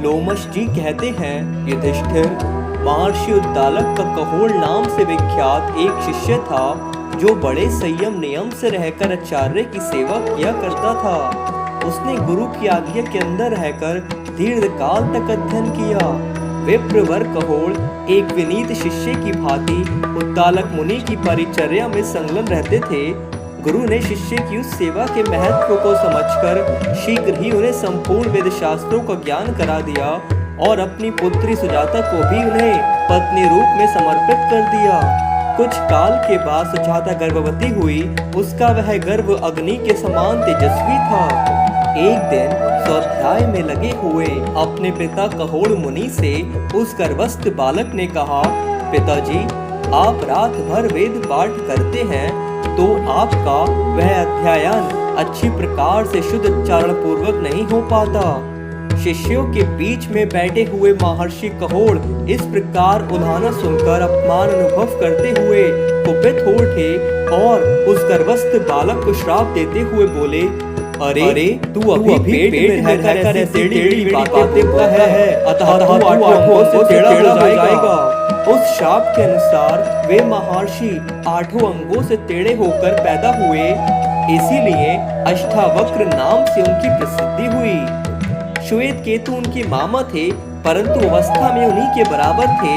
लोमश जी कहते हैं, युधिष्ठिर, महर्षि उद्दालक का कहोड़ नाम से विख्यात एक शिष्य था जो बड़े संयम नियम से रहकर आचार्य की सेवा किया करता था। उसने गुरु की आज्ञा के अंदर रहकर दीर्घ काल तक अध्ययन किया। विप्रवर कहोड़ एक विनीत शिष्य की भांति उद्दालक मुनि की परिचर्या में संलग्न रहते थे। गुरु ने शिष्य की उस सेवा के महत्व को समझकर शीघ्र ही उन्हें संपूर्ण वेद शास्त्रों का ज्ञान करा दिया और अपनी पुत्री सुजाता को भी उन्हें पत्नी रूप में समर्पित कर दिया। कुछ काल के बाद सुजाता गर्भवती हुई। उसका वह गर्भ अग्नि के समान तेजस्वी था। एक दिन स्वाध्याय में लगे हुए अपने पिता कहोड़ मुनि से उस गर्भस्थ बालक ने कहा, पिताजी, आप रात भर वेद पाठ करते हैं तो आपका वह अध्ययन अच्छी प्रकार से शुद्ध उच्चारण पूर्वक नहीं हो पाता। शिष्यों के बीच में बैठे हुए महर्षि कहोड़ इस प्रकार उल्हाना सुनकर अपमान अनुभव करते हुए कुपित हो उठे और उस गर्भस्थ बालक को श्राप देते हुए बोले, अरे तू अभी पेट में रहकर ऐसे टेढ़ी बातें बोलता है, अतः तू आठों अंगों से टेढ़ा हो जाएगा। उस शाप के अनुसार वे महर्षि आठों अंगों से टेढ़े होकर पैदा हुए, इसीलिए अष्टावक्र नाम से उनकी प्रसिद्धि हुई। श्वेत केतु उनके मामा थे, परंतु अवस्था में उन्हीं के बराबर थे।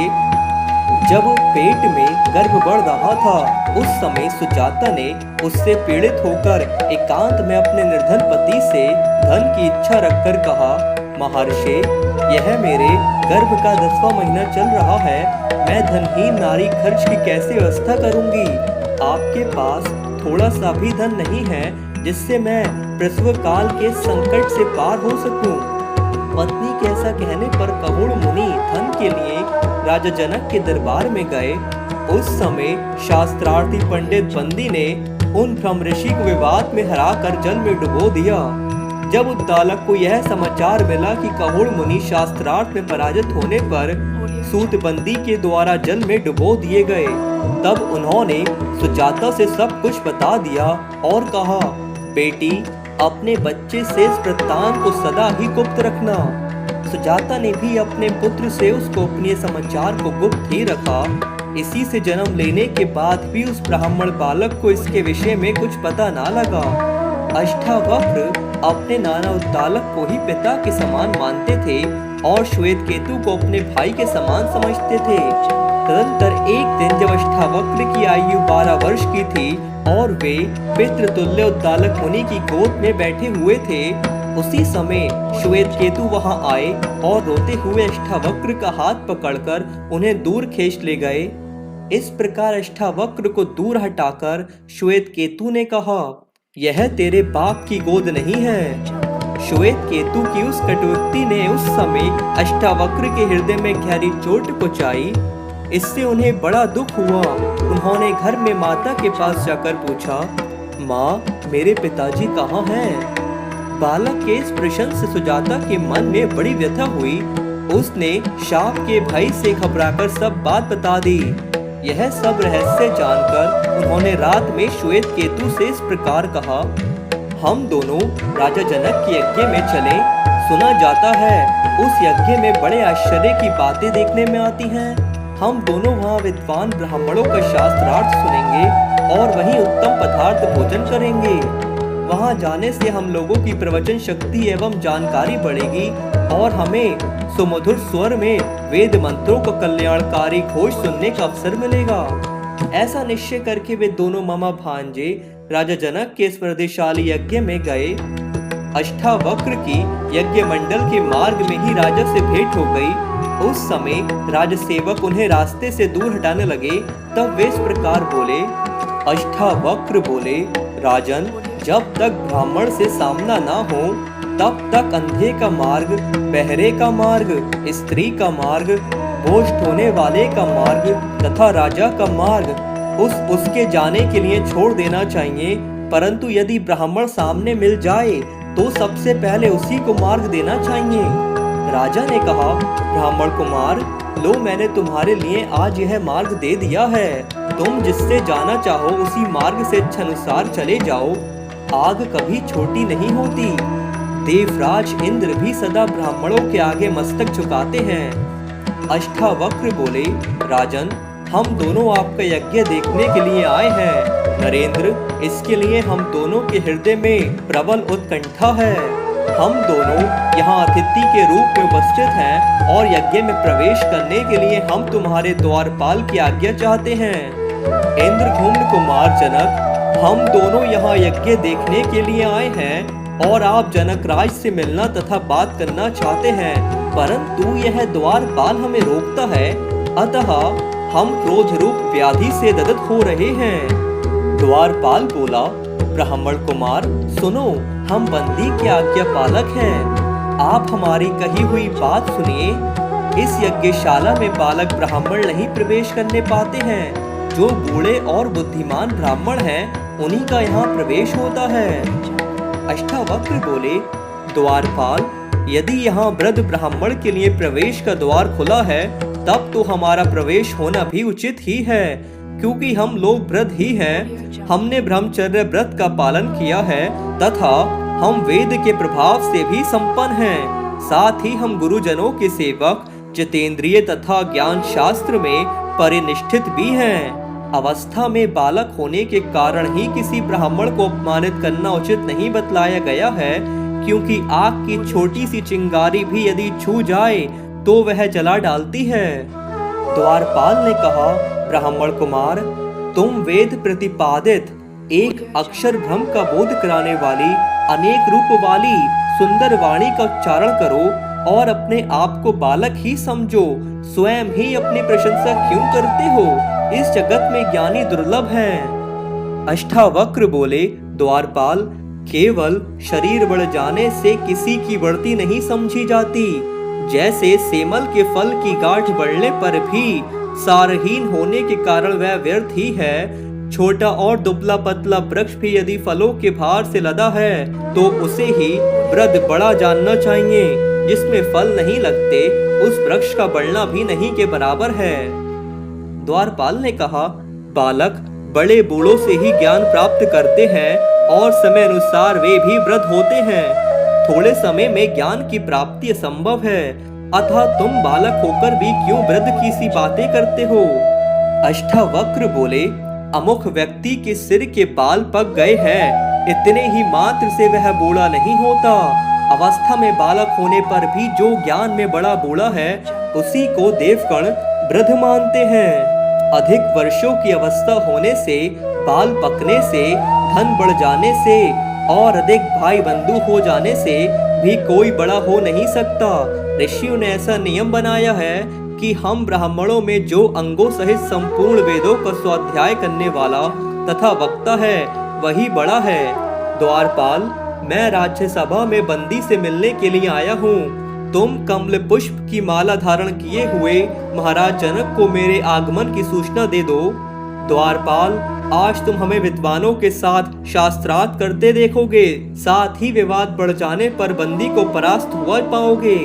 जब पेट में गर्भ बढ़ रहा था, उस समय सुजाता ने उससे पीड़ित होकर एकांत में अपने निर्धन पति से धन की इच्छा रखकर कहा, महर्षि, यह मेरे गर्भ का 10वां महीना चल रहा है, मैं धनहीन नारी खर्च की कैसे व्यवस्था करूंगी? आपके पास थोड़ा सा भी धन नहीं है जिससे मैं प्रसव काल के संकट से पार हो सकूं। पत्नी के ऐसा कहने पर कहोड़ मुनि धन के लिए राजा जनक के दरबार में गए। उस समय शास्त्रार्थी पंडित बंदी ने उन भ्रम ऋषि को विवाद में हराकर जल में डुबो दिया। जब उद्दालक को यह समाचार मिला कि कहोड़ मुनि शास्त्रार्थ में पराजित होने पर सूतबंदी के द्वारा जल में डुबो दिए गए, तब उन्होंने सुजाता से सब कुछ बता दिया और कहा, बेटी, अपने बच्चे से इस वृत्तांत को सदा ही गुप्त रखना। सुजाता ने भी अपने पुत्र से उस गोपनीय समाचार को गुप्त ही रखा। इसी से जन्म लेने के बाद भी उस ब्राह्मण बालक को इसके विषय में कुछ पता ना लगा। अष्टावक्र अपने नाना उद्दालक को ही पिता के समान मानते थे और श्वेत केतु को अपने भाई के समान समझते थे। तदंतर एक दिन जब अष्टावक्र की आयु 12 वर्ष की थी और वे पितृतुल्य उद्दालक मुनि की गोद में बैठे हुए थे, उसी समय श्वेत केतु वहां आए और रोते हुए अष्टावक्र का हाथ पकड़कर उन्हें दूर खींच ले गए। इस प्रकार अष्टावक्र को दूर हटाकर श्वेत केतु ने कहा, यह तेरे बाप की गोद नहीं है। श्वेत केतु की उस कटुक्ति ने उस समय अष्टावक्र के हृदय में गहरी चोट पहुंचाई। इससे उन्हें बड़ा दुख हुआ। उन्होंने घर में माता के पास जाकर पूछा, माँ, मेरे पिताजी कहाँ हैं? बालक के इस प्रश्न से सुजाता के मन में बड़ी व्यथा हुई। उसने शाप के भय से घबराकर सब बात बता दी। यह सब रहस्य जानकर उन्होंने रात में श्वेत केतु से इस प्रकार कहा, हम दोनों राजा जनक के यज्ञ में चले। सुना जाता है उस यज्ञ में बड़े आश्चर्य की बातें देखने में आती हैं। हम दोनों वहाँ विद्वान ब्राह्मणों का शास्त्रार्थ सुनेंगे और वहीं उत्तम पदार्थ भोजन करेंगे। वहाँ जाने से हम लोगों की प्रवचन शक्ति एवं जानकारी बढ़ेगी और हमें सुमधुर स्वर में वेद मंत्रों का कल्याणकारी घोष सुनने का अवसर मिलेगा। ऐसा निश्चय करके वे दोनों मामा भांजे राजा जनक के स्मृतिशाली यज्ञ में गए। अष्टावक्र की यज्ञ मंडल के मार्ग में ही राजा से भेंट हो गई। उस समय राजसेवक उन्हें रास्ते से दूर हटाने लगे। तब वे इस प्रकार बोले, अष्टावक्र बोले, राजन, जब तक ब्राह्मण से सामना ना हो तब तक अंधे का मार्ग, बहरे का मार्ग, स्त्री का मार्ग, बोझ ढोने वाले का मार्ग तथा राजा का मार्ग उसके जाने के लिए छोड़ देना चाहिए। परंतु यदि ब्राह्मण सामने मिल जाए तो सबसे पहले उसी को मार्ग देना चाहिए। राजा ने कहा, ब्राह्मण कुमार, लो, मैंने तुम्हारे लिए आज यह मार्ग दे दिया है। तुम जिससे जाना चाहो उसी मार्ग से इच्छानुसार चले जाओ। आग कभी छोटी नहीं होती। देवराज इंद्र भी सदा ब्राह्मणों के आगे मस्तक झुकाते हैं। अष्टावक्र बोले, राजन, हम दोनों आपका यज्ञ देखने के लिए आए हैं। नरेंद्र, इसके लिए हम दोनों के हृदय में प्रबल उत्कंठा है। हम दोनों यहाँ अतिथि के रूप में उपस्थित हैं और यज्ञ में प्रवेश करने के लिए हम तुम्हारे द्वारपाल की आज्ञा चाहते हैं। इंद्रधूम्न कुमार जनक, हम दोनों यहाँ यज्ञ देखने के लिए आए हैं और आप जनक राज से मिलना तथा बात करना चाहते हैं, परंतु यह द्वारपाल हमें रोकता है, अतः हम क्रोध रूप व्याधि से दग्ध हो रहे हैं। द्वारपाल बोला, ब्राह्मण कुमार सुनो, हम बंदी के आज्ञा पालक हैं। आप हमारी कही हुई बात सुनिए। इस यज्ञशाला में बालक ब्राह्मण नहीं प्रवेश करने पाते हैं। जो बूढ़े और बुद्धिमान ब्राह्मण हैं, उन्हीं का यहाँ प्रवेश होता है। अष्टावक्र बोले, द्वारपाल, यदि यहाँ वृद्ध ब्राह्मण के लिए प्रवेश का द्वार खुला है, तब तो हमारा प्रवेश होना भी उचित ही है, क्योंकि हम लोग वृद्ध ही हैं। हमने ब्रह्मचर्य व्रत का पालन किया है तथा हम वेद के प्रभाव से भी संपन्न हैं। साथ ही हम गुरुजनों के सेवक, जितेंद्रिय तथा ज्ञान शास्त्र में परिनिष्ठित भी हैं। अवस्था में बालक होने के कारण ही किसी ब्राह्मण को अपमानित करना उचित नहीं बतलाया गया है, क्योंकि आग की छोटी सी चिंगारी भी यदि छू जाए तो वह जला डालती है। द्वारपाल ने कहा, ब्राह्मण कुमार, तुम वेद प्रतिपादित एक अक्षर ब्रह्म का बोध कराने वाली अनेक रूप वाली सुंदर वाणी का उच्चारण करो और अपने आप को बालक ही समझो। स्वयं ही अपनी प्रशंसा क्यों करते हो? इस जगत में ज्ञानी दुर्लभ हैं। अष्टावक्र बोले, द्वारपाल, केवल शरीर बढ़ जाने से किसी की बढ़ती नहीं समझी जाती। जैसे सेमल के फल की गांठ बढ़ने पर भी सारहीन होने के कारण वह व्यर्थ ही है, छोटा और दुबला पतला वृक्ष भी यदि फलों के भार से लदा है तो उसे ही वृद्ध बड़ा जानना चाहिए। जिसमें फल नहीं लगते उस वृक्ष का बढ़ना भी नहीं के बराबर है। द्वारपाल ने कहा, बालक बड़े बूढ़ों से ही ज्ञान प्राप्त करते हैं और समय अनुसार वे भी वृद्ध होते हैं। थोड़े समय में ज्ञान की प्राप्ति असंभव है, अतः तुम बालक होकर भी क्यों वृद्ध की सी बातें करते हो? अष्टावक्र बोले, अमुख व्यक्ति के सिर के बाल पक गए हैं, इतने ही मात्र से वह बूढ़ा नहीं होता। अवस्था में बालक होने पर भी जो ज्ञान में बड़ा बूढ़ा है, उसी को देवगण वृद्ध मानते हैं। अधिक वर्षों की अवस्था होने से, बाल पकने से, धन बढ़ जाने से और अधिक भाई बंधु हो जाने से भी कोई बड़ा हो नहीं सकता। ऋषियों ने ऐसा नियम बनाया है कि हम ब्राह्मणों में जो अंगों सहित संपूर्ण वेदों का स्वाध्याय करने वाला तथा वक्ता है, वही बड़ा है। द्वारपाल, मैं राज्यसभा में बंदी से मिलने के लिए आया हूँ। तुम कमल पुष्प की माला धारण किए हुए महाराज जनक को मेरे आगमन की सूचना दे दो। द्वारपाल, आज तुम हमें विद्वानों के साथ शास्त्रार्थ करते देखोगे, साथ ही विवाद बढ़ जाने पर बंदी को परास्त हुआ पाओगे।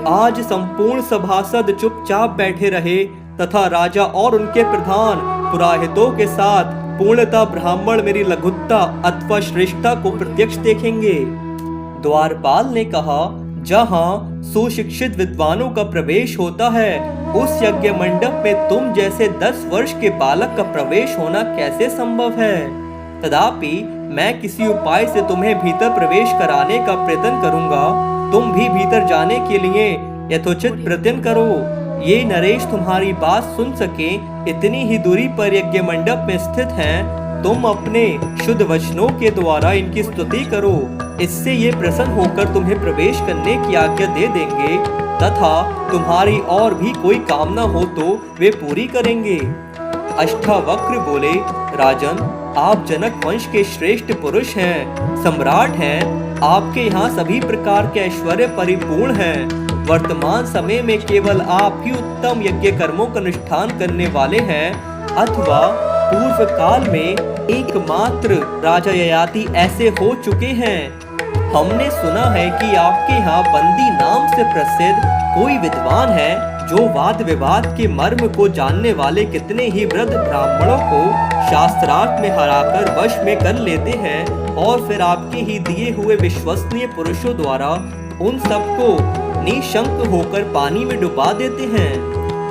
आज संपूर्ण सभासद चुपचाप बैठे रहे तथा राजा और उनके प्रधान पुरोहितों के साथ पूर्णतः ब्राह्मण मेरी लघुता अथवा श्रेष्ठता को प्रत्यक्ष देखेंगे। द्वारपाल ने कहा, जहाँ सुशिक्षित विद्वानों का प्रवेश होता है, उस यज्ञ मंडप में तुम जैसे 10 वर्ष के बालक का प्रवेश होना कैसे संभव है? तथापि मैं किसी उपाय से तुम्हें भीतर प्रवेश कराने का प्रयत्न करूंगा। तुम भी भीतर जाने के लिए यथोचित प्रयत्न करो। ये नरेश तुम्हारी बात सुन सके इतनी ही दूरी पर यज्ञ मंडप में स्थित हैं। तुम अपने शुद्ध वचनों के द्वारा इनकी स्तुति करो, इससे ये प्रसन्न होकर तुम्हें प्रवेश करने की आज्ञा दे देंगे तथा तुम्हारी और भी कोई कामना हो तो वे पूरी करेंगे। अष्टावक्र बोले, राजन, आप जनक वंश के श्रेष्ठ पुरुष हैं, सम्राट हैं। आपके यहाँ सभी प्रकार के ऐश्वर्य परिपूर्ण हैं। वर्तमान समय में केवल आप ही उत्तम यज्ञ कर्मों का अनुष्ठान करने वाले हैं, अथवा पूर्व काल में एकमात्र राजा ययाति ऐसे हो चुके हैं। हमने सुना है कि आपके यहाँ बंदी नाम से प्रसिद्ध कोई विद्वान है, जो वाद विवाद के मर्म को जानने वाले कितने ही वृद्ध ब्राह्मणों को शास्त्रार्थ में हराकर वश में कर लेते हैं और फिर आपके ही दिए हुए विश्वसनीय पुरुषों द्वारा उन सबको निशंक होकर पानी में डुबा देते हैं।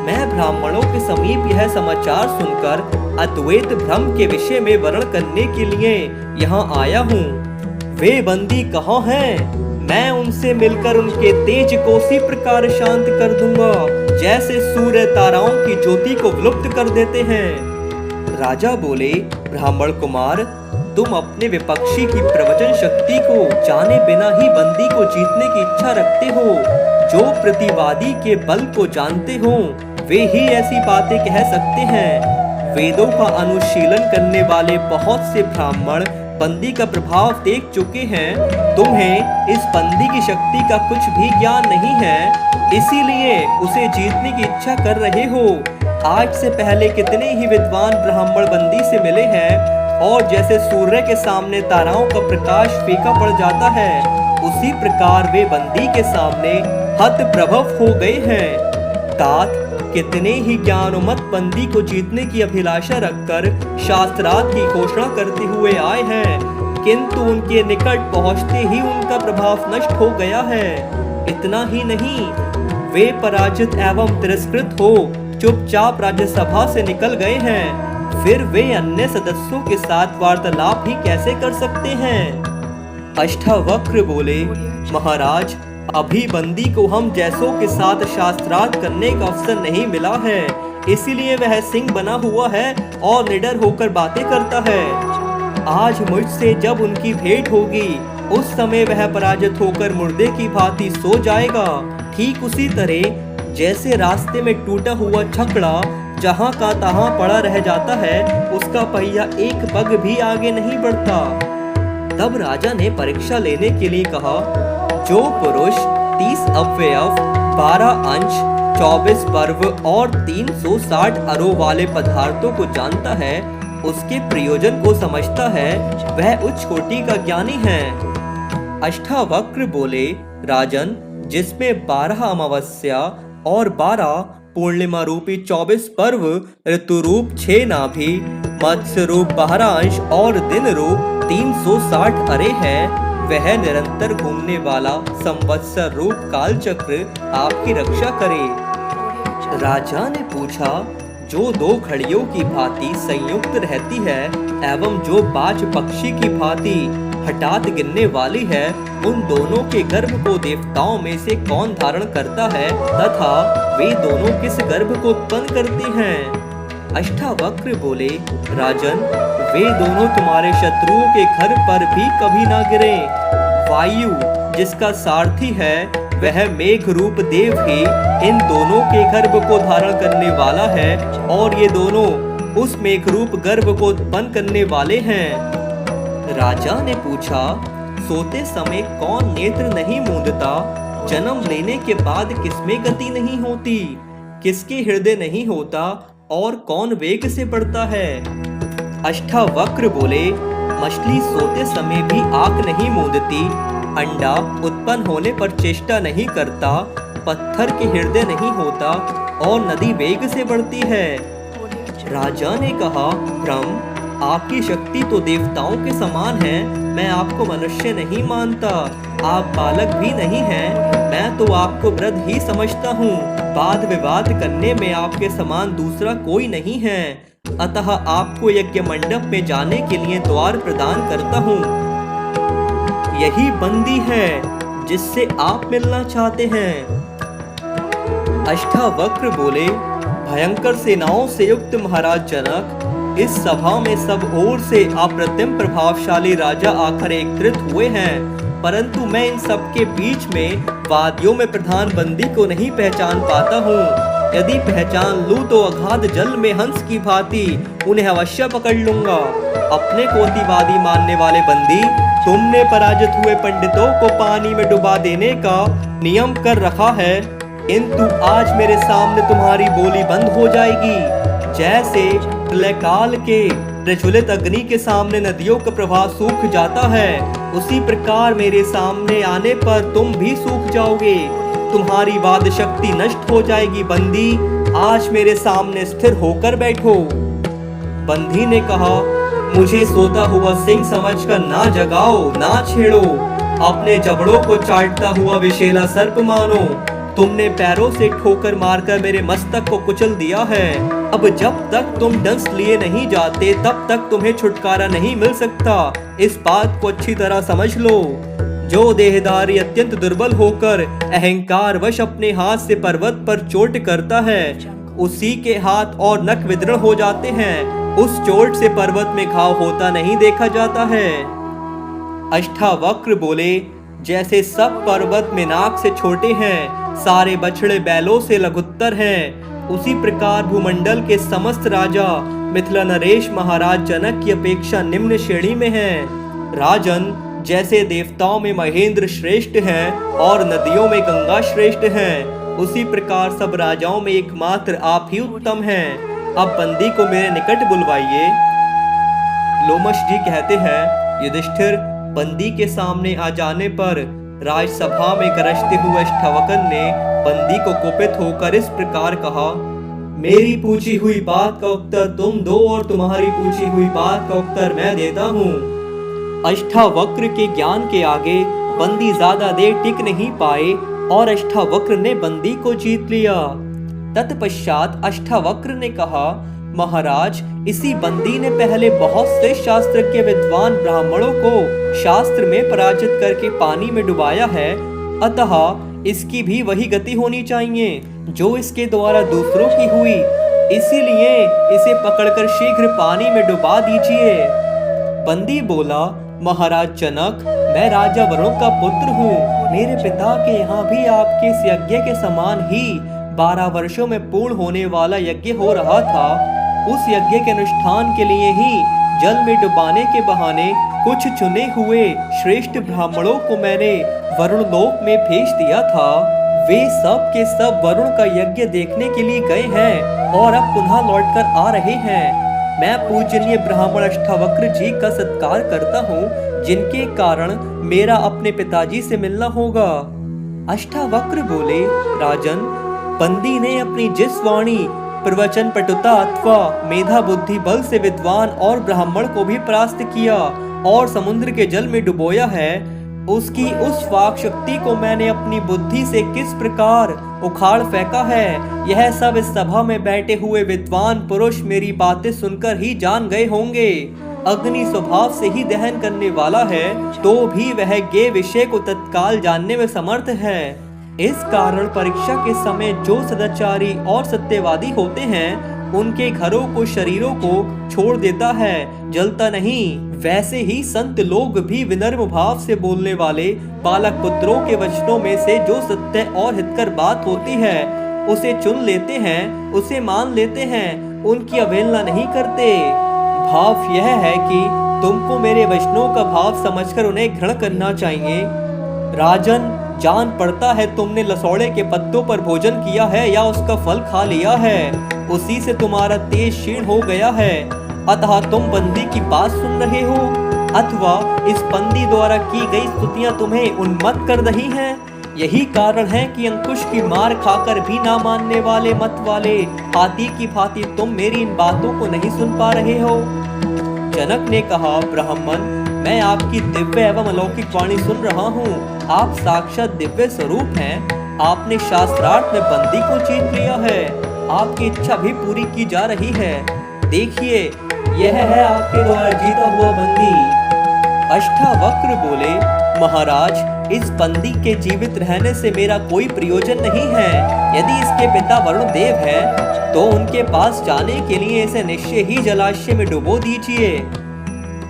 मैं ब्राह्मणों के समीप यह समाचार सुनकर अद्वैत भ्रम के विषय में वर्णन करने के लिए यहाँ आया हूँ। वे बंदी कहाँ हैं? मैं उनसे मिलकर उनके तेज को उसी प्रकार शांत कर दूंगा जैसे सूर्य ताराओं की ज्योति को विलुप्त कर देते हैं। राजा बोले, ब्राह्मण कुमार, तुम अपने विपक्षी की प्रवचन शक्ति को जाने बिना ही बंदी को जीतने की इच्छा रखते हो। जो प्रतिवादी के बल को जानते हो वे ही ऐसी बातें कह सकते हैं। वेदों का अनुशीलन करने वाले बहुत से ब्राह्मण बंदी का प्रभाव देख चुके हैं। तुम्हें इस बंदी की शक्ति का कुछ भी ज्ञान नहीं है, इसीलिए उसे जीतने की इच्छा कर रहे हो। आज से पहले कितने ही विद्वान ब्राह्मण बंदी से मिले हैं और जैसे सूर्य के सामने ताराओं का प्रकाश फीका पड़ जाता है, उसी प्रकार वे बंदी के सामने हत प्रभव हो गए हैं। तात कितने ही ज्ञानोमत बंदी को जीतने की अभिलाषा रखकर शास्त्रार्थ की घोषणा करते हुए आए हैं, किंतु उनके निकट पहुंचते ही उनका प्रभाव नष्ट हो गया है। इतना ही नहीं, वे पराजित एवं तिरस्कृत हो चुपचाप राज्यसभा से निकल गए हैं। फिर वे अन्य सदस्यों के साथ वार्तालाप भी कैसे कर सकते हैं? अष्टावक्र बोले, महाराज, अभी बंदी को हम जैसों के साथ शास्त्रार्थ करने का अवसर नहीं मिला है, इसीलिए वह सिंह बना हुआ है और निडर होकर बातें करता है। आज मुझसे जब उनकी भेंट होगी उस समय वह पराजित होकर मुर्दे की भांति सो जाएगा। ठीक उसी तरह जैसे रास्ते में टूटा हुआ छकड़ा जहाँ का तहाँ पड़ा रह जाता है, उसका पहिया एक पग भी आगे नहीं बढ़ता। तब राजा ने परीक्षा लेने के लिए कहा, जो पुरुष 30 अवयव, 12 अंश, 24 पर्व और 360 अरो वाले पदार्थों को जानता है, उसके प्रयोजन को समझता है, वह उच्च कोटि का ज्ञानी है। अष्टावक्र बोले, राजन, जिसमें 12 अमावस्या और 12 पूर्णिमा रूपी 24 पर्व, ऋतु रूप 6 नाभि, मत्स्य रूप 12 अंश और दिन रूप 360 अरे है, वह निरंतर घूमने वाला संवत्सर रूप काल चक्र आपकी रक्षा करे। राजा ने पूछा, जो 2 घड़ियों की भांति संयुक्त रहती है एवं जो बाज पक्षी की भांति हठात गिरने वाली है, उन दोनों के गर्भ को देवताओं में से कौन धारण करता है तथा वे दोनों किस गर्भ को उत्पन्न करती हैं? अष्टावक्र बोले, राजन, वे दोनों तुम्हारे शत्रुओं के घर पर भी कभी ना गिरे। वायु जिसका सारथी है वह मेघ रूप देव ही इन दोनों के गर्भ को धारण करने वाला है और ये दोनों उस मेघ रूप गर्भ को उत्पन्न करने वाले हैं। राजा ने पूछा, सोते समय कौन नेत्र नहीं मूंदता? जन्म लेने के बाद किसमें गति नहीं होती? किसके हृदय नहीं होता और कौन वेग से बढ़ता है? अष्टावक्र बोले, मछली सोते समय भी आंख नहीं मूंदती, अंडा उत्पन्न होने पर चेष्टा नहीं करता, पत्थर के हृदय नहीं होता और नदी वेग से बढ़ती है। राजा ने कहा, ब्रह्म, आपकी शक्ति तो देवताओं के समान है, मैं आपको मनुष्य नहीं मानता। आप बालक भी नहीं हैं, मैं तो आपको वृद्ध ही समझता हूँ। वाद विवाद करने में आपके समान दूसरा कोई नहीं है, अतः आपको यज्ञ मंडप में जाने के लिए द्वार प्रदान करता हूँ। यही बंदी है जिससे आप मिलना चाहते हैं। अष्टावक्र बोले, भयंकर सेनाओं से युक्त महाराज जनक, इस सभा में सब ओर से अप्रतिम प्रभावशाली राजा आकर एकत्रित हुए हैं, परंतु मैं इन सब के बीच में वादियों में प्रधान बंदी को नहीं पहचान पाता हूँ। यदि पहचान लूं तो अगाध जल में हंस की भांति उन्हें अवश्य पकड़ लूंगा। अपने को अतिवादी मानने वाले बंदी, तुमने पराजित हुए पंडितों को पानी में डुबा देने का नियम कर रखा है, किंतु आज मेरे सामने तुम्हारी बोली बंद हो जाएगी। जैसे प्रलयकाल के प्रज्वलित अग्नि के सामने नदियों का प्रवाह सूख जाता है, उसी प्रकार मेरे सामने आने पर तुम भी सूख जाओगे। तुम्हारी वाद शक्ति नष्ट हो जाएगी। बंदी, आज मेरे सामने स्थिर होकर बैठो। बंदी ने कहा, मुझे सोता हुआ सिंह समझकर ना जगाओ, ना छेड़ो। अपने जबड़ों को चाटता हुआ विशेला सर्प मानो। तुमने पैरों से ठोकर मारकर मेरे मस्तक को कुचल दिया है। अब जब तक तुम डंस लिए नहीं जाते तब तक तुम्हें छुटकारा नहीं मिल सकता। इस बात को अच्छी तरह समझ लो। जो देहधारी अत्यंत दुर्बल होकर अहंकार वश अपने हाथ से पर्वत पर चोट करता है, उसी के हाथ और नख विदृढ़ हो जाते हैं। उस चोट से पर्वत में घाव होता नहीं देखा जाता है। अष्टावक्र बोले, जैसे सब पर्वत में नाक से छोटे हैं, सारे बछड़े बैलों से लघुत्तर हैं, उसी प्रकार भूमंडल के समस्त राजा मिथिला नरेश महाराज जनक की अपेक्षा निम्न श्रेणी में हैं। राजन, जैसे देवताओं में महेंद्र श्रेष्ठ हैं और नदियों में गंगा श्रेष्ठ हैं, उसी प्रकार सब राजाओं में एकमात्र आप ही उत्तम हैं। अब बंदी को मेरे निकट बुलवाइए। लोमश जी कहते हैं, युधिष्ठिर, बंदी के सामने आ जाने पर राजसभा में गरजते हुए अष्टावक्र ने बंदी को कुपित होकर इस प्रकार कहा, मेरी पूछी हुई बात का उत्तर तुम दो और तुम्हारी पूछी हुई बात का उत्तर मैं देता हूँ। अष्टावक्र के ज्ञान के आगे बंदी ज्यादा देर टिक नहीं पाए और अष्टावक्र ने बंदी को जीत लिया। तत्पश्चात अष्टावक्र ने कहा, महाराज, इसी बंदी ने पहले बहुत से शास्त्र के विद्वान ब्राह्मणों को शास्त्र में पराजित करके पानी में डुबाया है, अतः इसकी भी वही गति होनी चाहिए जो इसके द्वारा दूसरों की हुई। इसीलिए इसे पकड़कर शीघ्र पानी में डुबा दीजिए। बंदी बोला, महाराज जनक, मैं राजा वरुण का पुत्र हूँ। मेरे पिता के यहाँ भी आपके इस यज्ञ के समान ही 12 वर्षों में पूर्ण होने वाला यज्ञ हो रहा था। उस यज्ञ के अनुष्ठान के लिए ही जल में डुबाने के बहाने कुछ चुने हुए श्रेष्ठ ब्राह्मणों को मैंने वरुण लोक में भेज दिया था। वे सब के सब वरुण का यज्ञ देखने के लिए गए हैं और अब पुनः लौटकर आ रहे हैं। मैं पूजनीय ब्राह्मण अष्टावक्र जी का सत्कार करता हूँ, जिनके कारण मेरा अपने पिताजी से मिलना होगा। अष्टावक्र बोले, राजन, बंदी ने अपनी जिस वाणी, प्रवचन पटुता अथवा मेधा बुद्धि बल से विद्वान और ब्राह्मण को भी परास्त किया और समुद्र के जल में डुबोया है, उसकी उस वाक शक्ति को मैंने अपनी बुद्धि से किस प्रकार उखाड़ फेंका है, यह सब इस सभा में बैठे हुए विद्वान पुरुष मेरी बातें सुनकर ही जान गए होंगे। अग्नि स्वभाव से ही दहन करने वाला है, तो भी वह ज्ञेय विषय को तत्काल जानने में समर्थ है। इस कारण परीक्षा के समय जो सदाचारी और सत्यवादी होते हैं, उनके घरों को, शरीरों को छोड़ देता है, जलता नहीं। वैसे ही संत लोग भी विनम्र भाव से बोलने वाले बालक पुत्रों के वचनों में से जो सत्य और हितकर बात होती है, उसे चुन लेते हैं, उसे मान लेते हैं, उनकी अवहेलना नहीं करते। भाव यह है कि तुमको मेरे वचनों का भाव समझकर उन्हें ग्रहण करना चाहिए। राजन, जान पड़ता है तुमने लसौड़े के पत्तों पर भोजन किया है या उसका फल खा लिया है, उसी से तुम्हारा तेज क्षीण हो गया है, अतः तुम बंदी की बात सुन रहे हो, अथवा इस बंदी द्वारा की गई स्तुतियां तुम्हें उन्मत्त कर रही हैं। यही कारण है कि अंकुश की मार खाकर भी ना मानने वाले मत वाले हाथी की भांति तुम मेरी इन बातों को नहीं सुन पा रहे हो। जनक ने कहा, ब्राह्मण, मैं आपकी दिव्य एवं अलौकिक वाणी सुन रहा हूँ। आप साक्षात दिव्य स्वरूप हैं। आपने शास्त्रार्थ में बंदी को जीत लिया है। आपकी इच्छा भी पूरी की जा रही है। देखिए, यह है आपके द्वारा जीता हुआ बंदी। अष्टावक्र बोले, महाराज, इस बंदी के जीवित रहने से मेरा कोई प्रयोजन नहीं है। यदि इसके पिता वरुण देव हैं, तो उनके पास जाने के लिए इसे निश्चय ही जलाशय में डुबो दीजिए।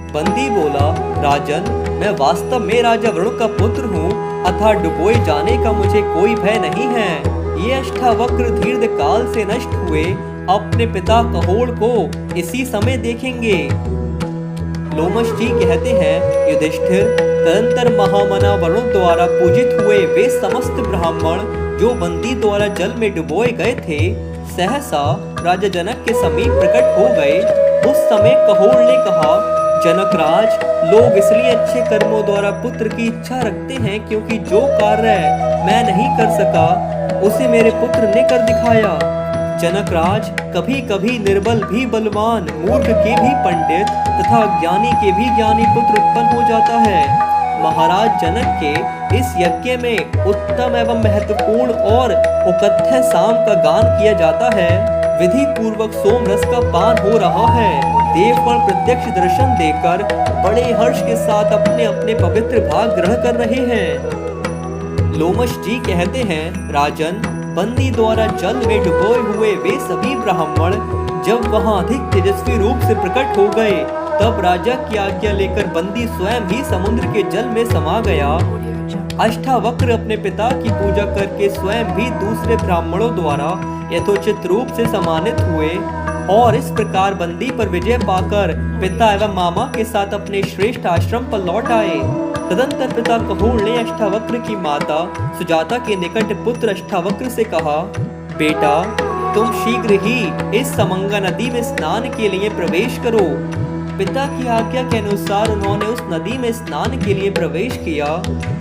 बंदी बोला, राजन, मैं वास्तव में राजा वरुण का पुत्र हूँ, अतः डुबोए जाने का मुझे कोई भय नहीं है। ये अष्टावक्र दीर्घ काल से नष्ट हुए अपने पिता कहोड़ को इसी समय देखेंगे। लोमश जी कहते हैं, युधिष्ठिर, तदंतर महामना वरुण द्वारा पूजित हुए वे समस्त ब्राह्मण जो बंदी द्वारा जल में डुबोए गए थे, सहसा राजा जनक के समीप प्रकट हो गए। उस समय कहोड़ ने कहा, जनकराज, लोग इसलिए अच्छे कर्मों द्वारा पुत्र की इच्छा रखते हैं क्योंकि जो कार्य मैं नहीं कर सका उसे मेरे पुत्र ने कर दिखाया। जनकराज, कभी कभी निर्बल भी बलवान, मूर्ख के भी पंडित तथा ज्ञानी के भी ज्ञानी पुत्र उत्पन्न हो जाता है। महाराज जनक के इस यज्ञ में उत्तम एवं महत्वपूर्ण और उकथ्य साम का गान किया जाता है। विधि पूर्वक सोम रस का पान हो रहा है। देवगण प्रत्यक्ष दर्शन देकर बड़े हर्ष के साथ अपने अपने पवित्र भाग ग्रहण कर रहे हैं। लोमश जी कहते हैं, राजन, बंदी द्वारा जल में डुबोए हुए वे सभी ब्राह्मण जब वहां अधिक तेजस्वी रूप से प्रकट हो गए, तब राजा की आज्ञा लेकर बंदी स्वयं ही समुद्र के जल में समा गया। अष्टावक्र अपने पिता की पूजा करके स्वयं भी दूसरे ब्राह्मणों द्वारा यथोचित रूप से सम्मानित हुए और इस प्रकार बंदी पर विजय पाकर पिता एवं मामा के साथ अपने श्रेष्ठ आश्रम पर लौट आए। तदंतर पिता कहोड़ ने अष्टावक्र की माता सुजाता के निकट पुत्र अष्टावक्र से कहा, बेटा, तुम शीघ्र ही इस समंगा नदी में स्नान के लिए प्रवेश करो। पिता की आज्ञा के अनुसार उन्होंने उस नदी में स्नान के लिए प्रवेश किया।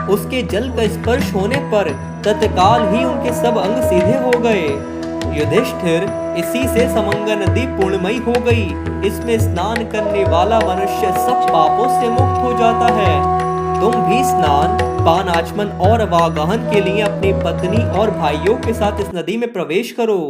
उसके जल का स्पर्श होने पर तत्काल ही उनके सब अंग सीधे हो गए। युधिष्ठिर, इसी से समंगा नदी पूर्णमयी हो गई। इसमें स्नान करने वाला मनुष्य सब पापों से मुक्त हो जाता है। तुम भी स्नान, पान, आचमन और वागाहन के लिए अपनी पत्नी और भाइयों के साथ इस नदी में प्रवेश करो।